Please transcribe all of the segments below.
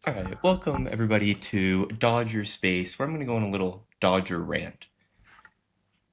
All right, welcome everybody to Dodger Space, where I'm going to go on a little Dodger rant.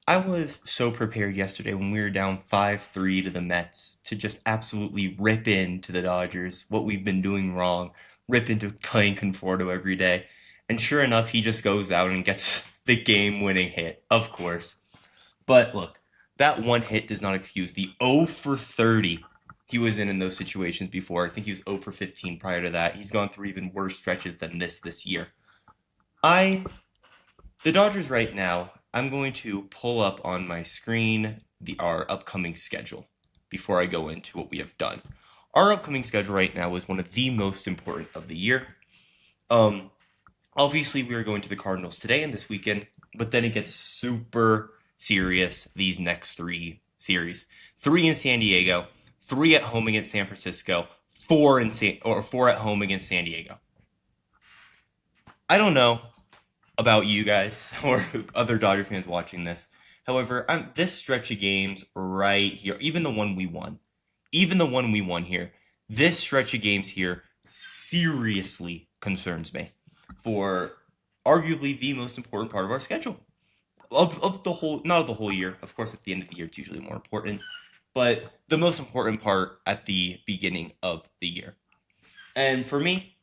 I was so prepared yesterday when we were down 5-3 to the Mets to just absolutely rip into the Dodgers, what we've been doing wrong, rip into playing Conforto every day. And sure enough, he just goes out and gets the game winning hit, of course. But look, that one hit does not excuse the 0 for 30 he was in those situations before. I think he was 0 for 15 prior to that. He's gone through even worse stretches than this year. I the Dodgers right now, I'm going to pull up on my screen our upcoming schedule before I go into what we have done. Our upcoming schedule right now is one of the most important of the year. Um, Obviously, we are going to the Cardinals today and this weekend, but then it gets super serious these next three series: three in San Diego, three at home against San Francisco, four at home against San Diego. I don't know about you guys or other Dodger fans watching this. However, this stretch of games right here, even the one we won here, this stretch of games here seriously concerns me for arguably the most important part of our schedule. Of the whole, not of the whole year. Of course, at the end of the year, it's usually more important, but the most important part at the beginning of the year. And for me,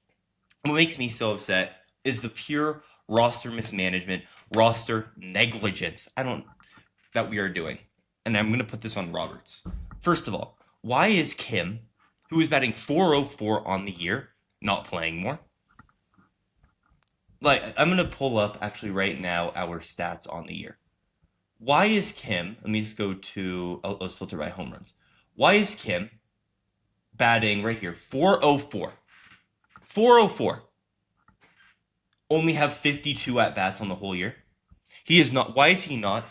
what makes me so upset is the pure roster mismanagement, roster negligence. I don't that we are doing. And I'm going to put this on Roberts. First of all, why is Kim, who is batting 404 on the year, not playing more? Like, I'm going to pull up actually right now our stats on the year. Why is Kim, let me just go to, let's filter by home runs. Why is Kim batting right here, 404? 404. Only have 52 at bats on the whole year. He is not, why is he not?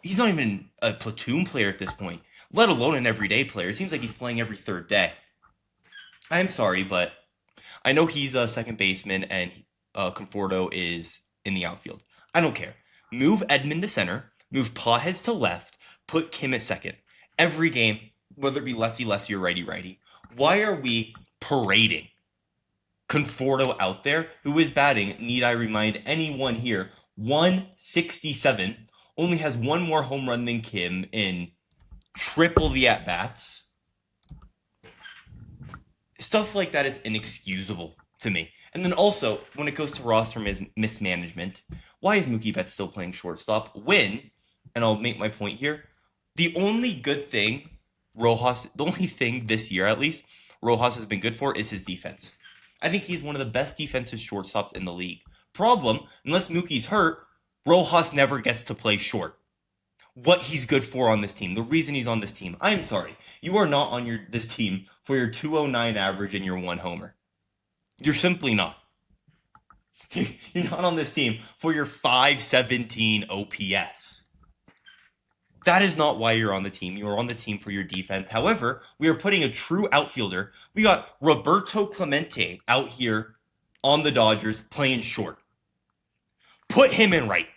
He's not even a platoon player at this point, let alone an everyday player. It seems like he's playing every third day. I'm sorry, but I know he's a second baseman and Conforto is in the outfield. I don't care. Move Edmund to center, move Pages to left, put Kim at second. Every game, whether it be lefty lefty or righty righty. Why are we parading Conforto out there, who is batting, need I remind anyone here, 167, only has one more home run than Kim in triple the at bats? Stuff like that is inexcusable to me. And then also, when it goes to roster mismanagement, why is Mookie Betts still playing shortstop when, and I'll make my point here, the only good thing the only thing this year at least, Rojas has been good for is his defense. I think he's one of the best defensive shortstops in the league. Problem, unless Mookie's hurt, Rojas never gets to play short. What he's good for on this team, the reason he's on this team. I'm sorry, you are not on this team for your 209 average and your one homer. You're simply not. You're not on this team for your 517 OPS. That is not why you're on the team. You are on the team for your defense. However, we are putting a true outfielder. We got Roberto Clemente out here on the Dodgers playing short. Put him in right.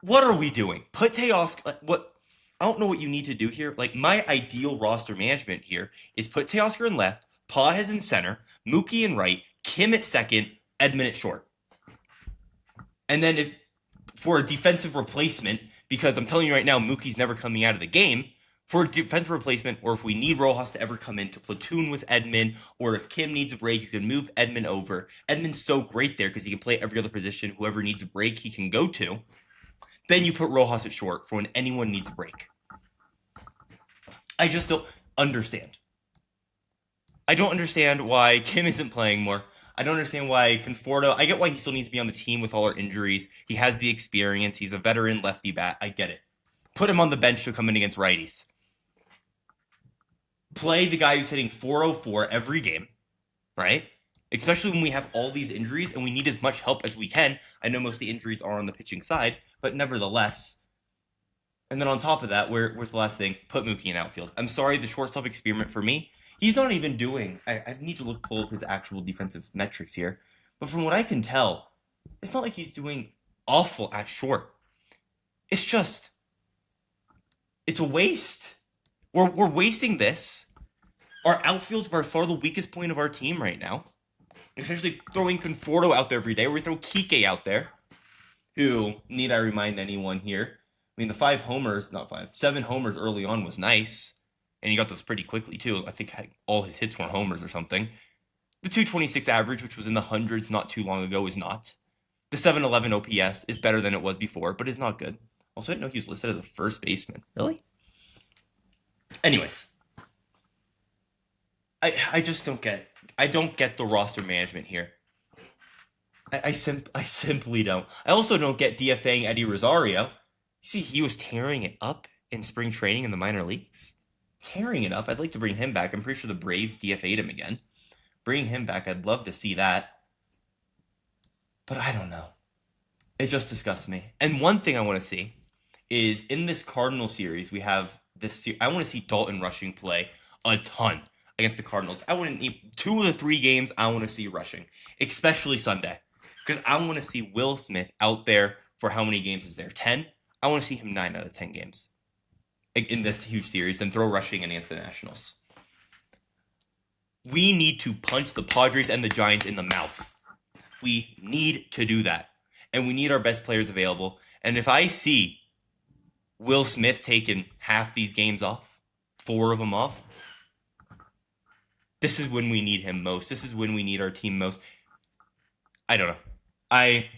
What are we doing? Put Teoscar. What? I don't know what you need to do here. Like, my ideal roster management here is put Teoscar in left, Pages in center, Mookie in right, Kim at second, Edmund at short. And then for a defensive replacement, because I'm telling you right now, Mookie's never coming out of the game, for a defensive replacement, or if we need Rojas to ever come in to platoon with Edmund, or if Kim needs a break, you can move Edmund over. Edmund's so great there because he can play every other position. Whoever needs a break, he can go to. Then you put Rojas at short for when anyone needs a break. I just don't understand. I don't understand why Kim isn't playing more. I don't understand why Conforto. I get why he still needs to be on the team with all our injuries. He has the experience. He's a veteran lefty bat. I get it. Put him on the bench to come in against righties. Play the guy who's hitting 404 every game, right? Especially when we have all these injuries and we need as much help as we can. I know most of the injuries are on the pitching side, but nevertheless. And then on top of that, where's the last thing? Put Mookie in outfield. I'm sorry, the shortstop experiment for me, he's not even doing. I need to pull up his actual defensive metrics here. But from what I can tell, it's not like he's doing awful at short. It's a waste. We're wasting this Our outfield's by far the weakest point of our team right now. Essentially throwing Conforto out there every day. We throw Kike out there, who, need I remind anyone here, I mean, the 7 homers early on was nice, and he got those pretty quickly, too. I think all his hits were homers or something. The 226 average, which was in the hundreds not too long ago, is not. The 711 OPS is better than it was before, but is not good. Also, I didn't know he was listed as a first baseman. Really? Anyways, I just don't get. I don't get the roster management here. I simply don't. I also don't get DFAing Eddie Rosario. You see, he was tearing it up in spring training in the minor leagues. Tearing it up. I'd like to bring him back. I'm pretty sure the Braves DFA'd him again. Bring him back. I'd love to see that. But I don't know. It just disgusts me. And one thing I want to see is in this Cardinal series, we have this. I want to see Dalton Rushing play a ton against the Cardinals. I want to need 2 of the 3 games I want to see Rushing, especially Sunday. Because I want to see Will Smith out there for how many games is there? 10? I want to see him 9 out of 10 games in this huge series, then throw Rushing in against the Nationals. We need to punch the Padres and the Giants in the mouth. We need to do that. And we need our best players available. And if I see Will Smith taking half these games off, 4 of them off, this is when we need him most. This is when we need our team most. I don't know. I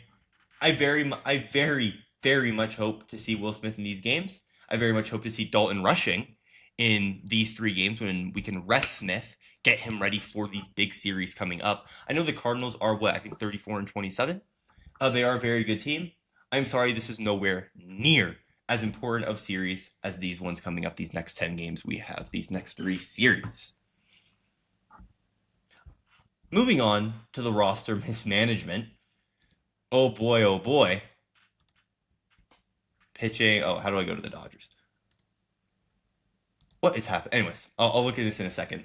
very much hope to see Will Smith in these games. I very much hope to see Dalton Rushing in these 3 games when we can rest Smith, get him ready for these big series coming up. I know the Cardinals are, I think 34-27. They are a very good team. I'm sorry, this is nowhere near as important of series as these ones coming up, these next 10 games we have, these next 3 series. Moving on to the roster mismanagement. Oh boy. Pitching. Oh, how do I go to the Dodgers? What is happening? Anyways, I'll look at this in a second.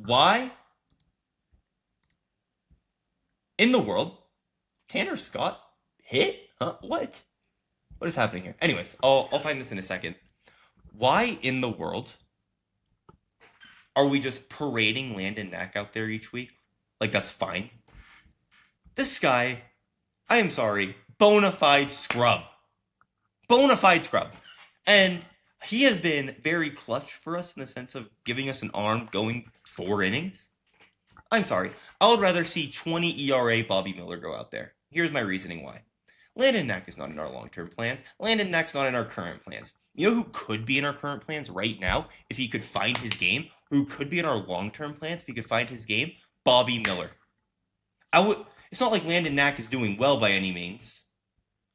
Why in the world Tanner Scott hit? Huh? What is happening here? Anyways, I'll find this in a second. Why in the world are we just parading Landon Knack out there each week? Like, that's fine. This guy, I am sorry, bona fide scrub. Bona fide scrub. And he has been very clutch for us in the sense of giving us an arm going 4 innings. I'm sorry. I would rather see 20 ERA Bobby Miller go out there. Here's my reasoning why. Landon Knack is not in our long-term plans. Landon Knack's not in our current plans. You know who could be in our current plans right now if he could find his game? Who could be in our long-term plans if he could find his game? Bobby Miller. It's not like Landon Knack is doing well by any means.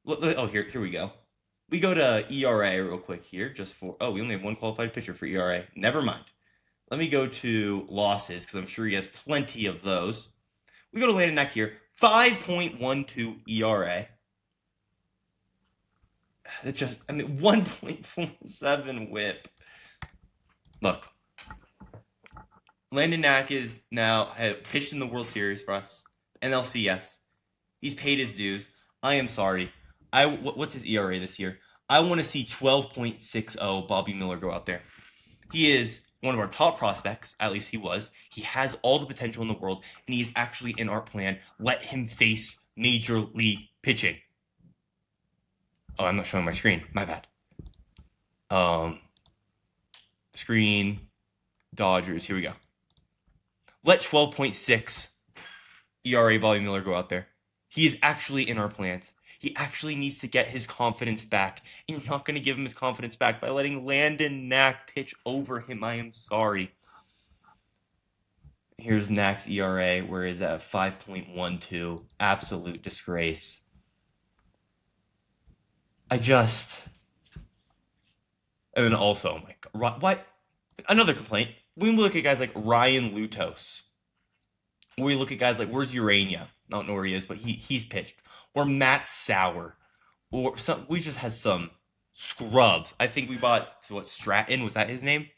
Oh, here we go. We go to ERA real quick here, we only have 1 qualified pitcher for ERA. Never mind. Let me go to losses, because I'm sure he has plenty of those. We go to Landon Knack here, 5.12 ERA. It's just, 1.47 whip. Look, Landon Knack is now pitched in the World Series for us, NLCS. He's paid his dues. I am sorry. What's his ERA this year? I want to see 12.60 Bobby Miller go out there. He is one of our top prospects, at least he was. He has all the potential in the world, and he's actually in our plan. Let him face Major League pitching. Oh, I'm not showing my screen. My bad. Screen, Dodgers. Here we go. Let 12.6 ERA Bobby Miller go out there. He is actually in our plans. He actually needs to get his confidence back. And you're not going to give him his confidence back by letting Landon Knack pitch over him. I am sorry. Here's Knack's ERA, where is that? 5.12. Absolute disgrace. And then also, oh my God, what? Another complaint. We look at guys like Ryan Lutos. We look at guys like, where's Urania? I don't know where he is, but he's pitched. Or Matt Sauer. Or we just had some scrubs. I think we bought, Stratton, was that his name?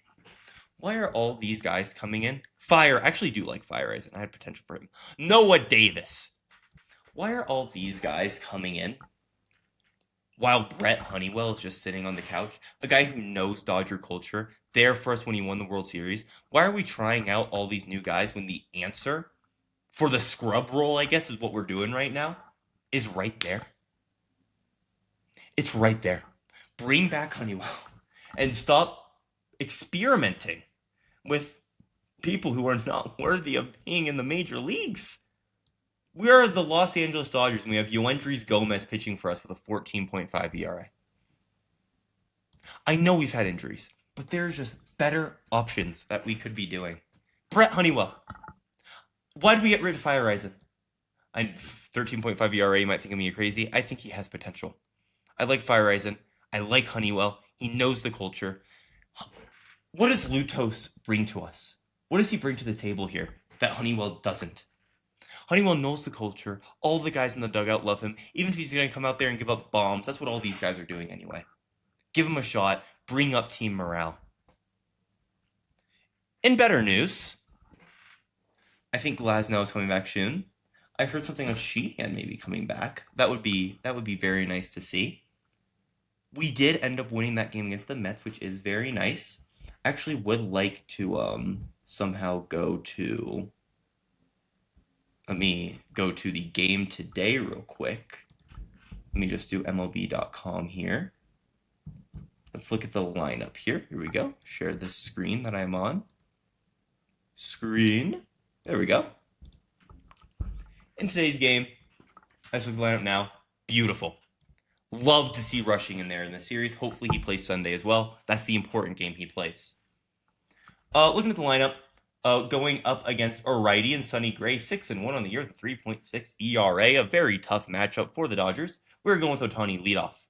Why are all these guys coming in? Fire, I actually do like Fire, I had potential for him. Noah Davis. Why are all these guys coming in? while Brett Honeywell is just sitting on the couch, a guy who knows Dodger culture, there for us when he won the World Series. Why are we trying out all these new guys when the answer for the scrub role, I guess, is what we're doing right now, is right there? It's right there. Bring back Honeywell and stop experimenting with people who are not worthy of being in the major leagues. We are the Los Angeles Dodgers, and we have Yoendrys Gomez pitching for us with a 14.5 ERA. I know we've had injuries, but there's just better options that we could be doing. Brett Honeywell. Why did we get rid of Fireisen? 13.5 ERA, you might think of me crazy. I think he has potential. I like Fireisen. I like Honeywell. He knows the culture. What does Lutos bring to us? What does he bring to the table here that Honeywell doesn't? Honeywell knows the culture. All the guys in the dugout love him. Even if he's going to come out there and give up bombs, that's what all these guys are doing anyway. Give him a shot. Bring up team morale. In better news, I think Glasnow is coming back soon. I heard something on Sheehan maybe coming back. That would be very nice to see. We did end up winning that game against the Mets, which is very nice. I actually would like to somehow go to... Let me go to the game today real quick. Let me just do MLB.com here. Let's look at the lineup here. Here we go. Share this screen that I'm on. Screen. There we go. In today's game, let's look at the lineup now. Beautiful. Love to see Rushing in there in the series. Hopefully he plays Sunday as well. That's the important game he plays. Looking at the lineup, going up against a righty and Sonny Gray, 6-1 on the year with a 3.6 ERA. A very tough matchup for the Dodgers. We're going with Ohtani leadoff.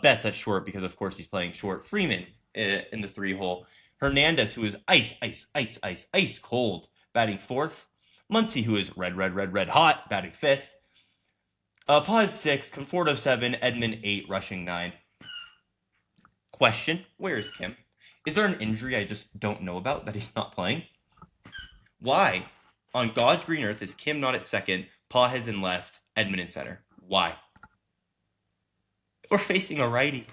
Betts at short because, of course, he's playing short. Freeman in the 3-hole. Hernandez, who is ice cold, batting 4th. Muncy, who is red hot, batting 5th. Paz 6, Conforto 7, Edman 8, Rushing 9. Question, where is Kim? Is there an injury I just don't know about that he's not playing? Why, on God's green earth, is Kim not at second, Paz in left, Edman in center? Why? We're facing a righty.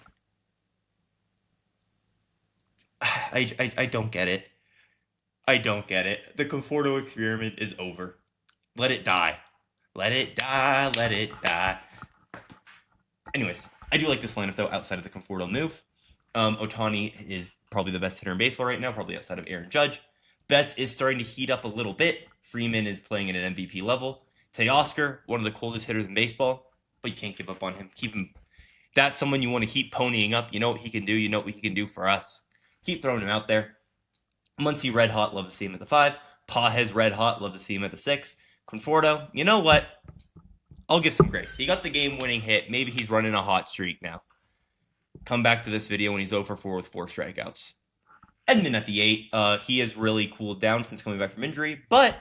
I don't get it. I don't get it. The Conforto experiment is over. Let it die. Let it die. Let it die. Anyways, I do like this lineup, though, outside of the Conforto move. Ohtani is probably the best hitter in baseball right now, probably outside of Aaron Judge. Betts is starting to heat up a little bit. Freeman is playing at an MVP level. Teoscar, one of the coldest hitters in baseball, but you can't give up on him. Keep him. That's someone you want to keep ponying up. You know what he can do. You know what he can do for us. Keep throwing him out there. Muncy red hot, love to see him at the 5. Paz red hot, love to see him at the 6. Conforto, you know what? I'll give some grace. He got the game-winning hit. Maybe he's running a hot streak now. Come back to this video when he's 0 for 4 with 4 strikeouts. Edman at the 8. He has really cooled down since coming back from injury. But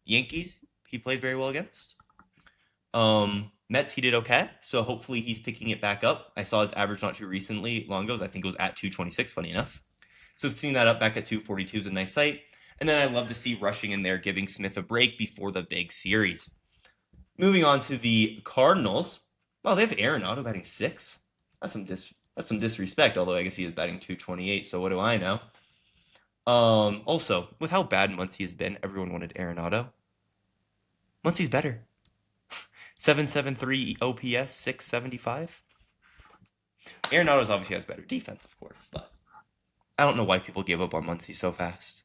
Yankees, he played very well against. Mets, he did okay. So hopefully he's picking it back up. I saw his average not too long ago. I think it was at 226, funny enough. So seeing that up back at 242 is a nice sight. And then I love to see Rushing in there, giving Smith a break before the big series. Moving on to the Cardinals. Oh, they have Arenado batting 6. That's some disrespect, although I guess he is batting 228, so what do I know? Also, with how bad Muncy has been, everyone wanted Arenado. Muncy's better. 773 OPS, 675. Arenado's obviously has better defense, of course, but I don't know why people gave up on Muncy so fast.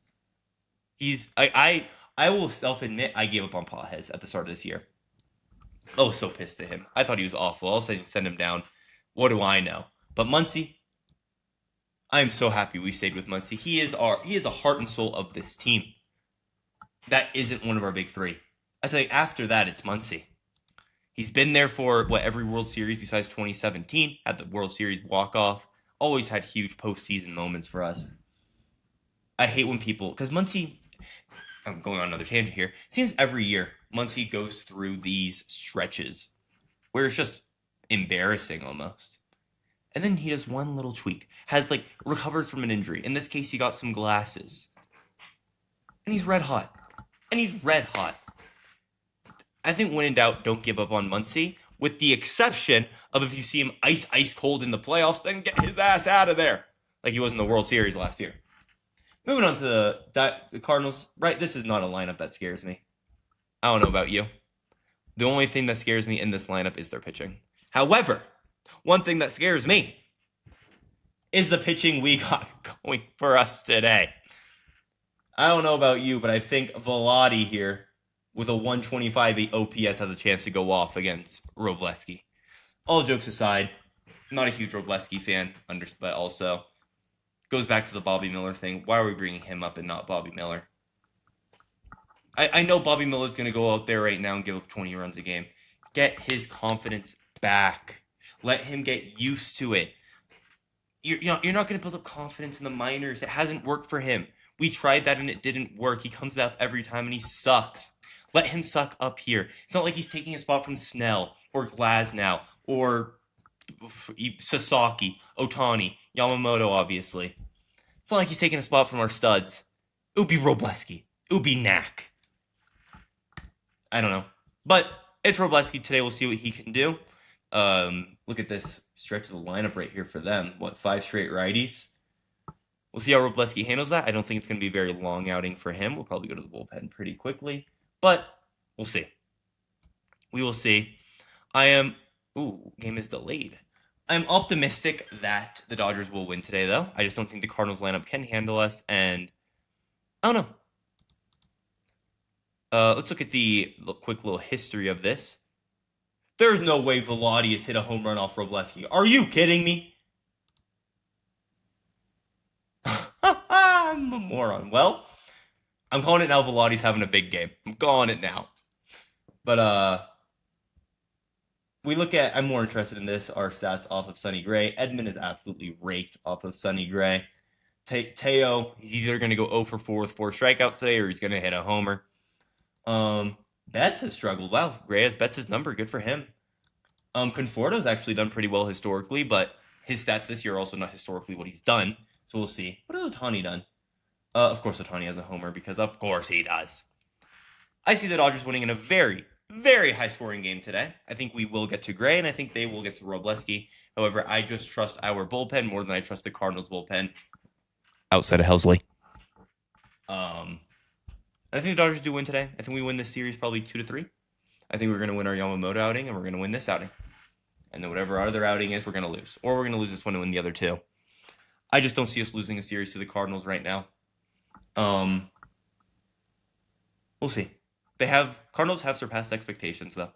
I will self-admit I gave up on Paz at the start of this year. I was so pissed at him. I thought he was awful. All of a sudden, send him down. What do I know? But Muncy, I am so happy we stayed with Muncy. He is the heart and soul of this team. That isn't one of our big 3. I think after that, it's Muncy. He's been there for, every World Series besides 2017. Had the World Series walk-off. Always had huge postseason moments for us. I hate when people... Because Muncy... I'm going on another tangent here. It seems every year, Muncy goes through these stretches where it's just embarrassing almost. And then he does one little tweak. Recovers from an injury. In this case, he got some glasses. And he's red hot. I think when in doubt, don't give up on Muncy. with the exception of if you see him ice cold in the playoffs, then get his ass out of there, like he was in the World Series last year. Moving on to the Cardinals, right? This is not a lineup that scares me. I don't know about you. The only thing that scares me in this lineup is their pitching. However, one thing that scares me is the pitching we got going for us today. I don't know about you, but I think Vladi here with a 125 OPS has a chance to go off against Robleski. All jokes aside, not a huge Robleski fan, but also goes back to the Bobby Miller thing. Why are we bringing him up and not Bobby Miller? I know Bobby Miller's going to go out there right now and give up 20 runs a game. Get his confidence back. Let him get used to it. You're not going to build up confidence in the minors. It hasn't worked for him. We tried that and it didn't work. He comes up every time and he sucks. Let him suck up here. It's not like he's taking a spot from Snell or Glasnow or Sasaki, Otani, Yamamoto, obviously. It's not like he's taking a spot from our studs. It would be Robleski. It would be Knack. I don't know. But it's Robleski today. We'll see what he can do. Look at this stretch of the lineup right here for them. 5 straight righties? We'll see how Robleski handles that. I don't think it's going to be a very long outing for him. We'll probably go to the bullpen pretty quickly. But we'll see. We will see. Game is delayed. I'm optimistic that the Dodgers will win today, though. I just don't think the Cardinals lineup can handle us, and I don't know. Let's look at the quick little history of this. There's no way Vladi has hit a home run off Robleski. Are you kidding me? I'm a moron. Well, I'm calling it now. Vladi's having a big game. I'm calling it now. But I'm more interested in this, our stats off of Sonny Gray. Edman is absolutely raked off of Sonny Gray. Teo, he's either going to go 0 for 4 with 4 strikeouts today or he's going to hit a homer. Betts has struggled. Wow, Gray has Betts' number. Good for him. Conforto's actually done pretty well historically, but his stats this year are also not historically what he's done. So we'll see. What has Otani done? Of course Otani has a homer because of course he does. I see the Dodgers winning in a very, very high-scoring game today. I think we will get to Gray, and I think they will get to Robleski. However, I just trust our bullpen more than I trust the Cardinals' bullpen outside of Helsley. I think the Dodgers do win today. I think we win this series probably 2-3. I think we're going to win our Yamamoto outing, and we're going to win this outing. And then whatever our other outing is, we're going to lose. Or we're going to lose this one and win the other two. I just don't see us losing a series to the Cardinals right now. We'll see. Cardinals have surpassed expectations, though.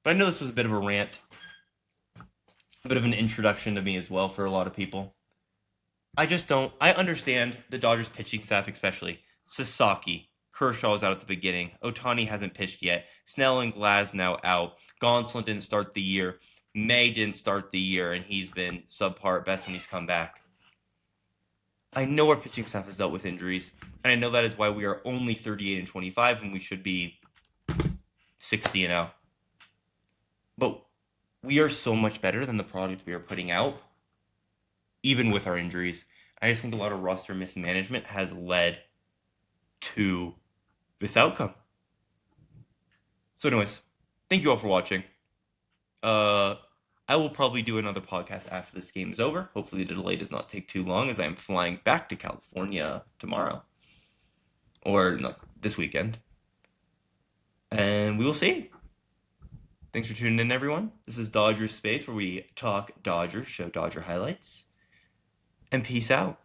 But I know this was a bit of a rant. A bit of an introduction to me as well for a lot of people. I understand the Dodgers pitching staff especially. Sasaki, Kershaw was out at the beginning. Otani hasn't pitched yet. Snell and Glasnow out. Gonsolin didn't start the year. May didn't start the year, and he's been subpar at best when he's come back. I know our pitching staff has dealt with injuries, and I know that is why we are only 38-25 when we should be 60-0. But we are so much better than the product we are putting out, even with our injuries. I just think a lot of roster mismanagement has led to this outcome. So anyways, thank you all for watching. I will probably do another podcast after this game is over. Hopefully the delay does not take too long as I am flying back to California tomorrow. Or not this weekend. And we will see. Thanks for tuning in, everyone. This is Dodger Space, where we talk Dodgers, show Dodger highlights. And peace out.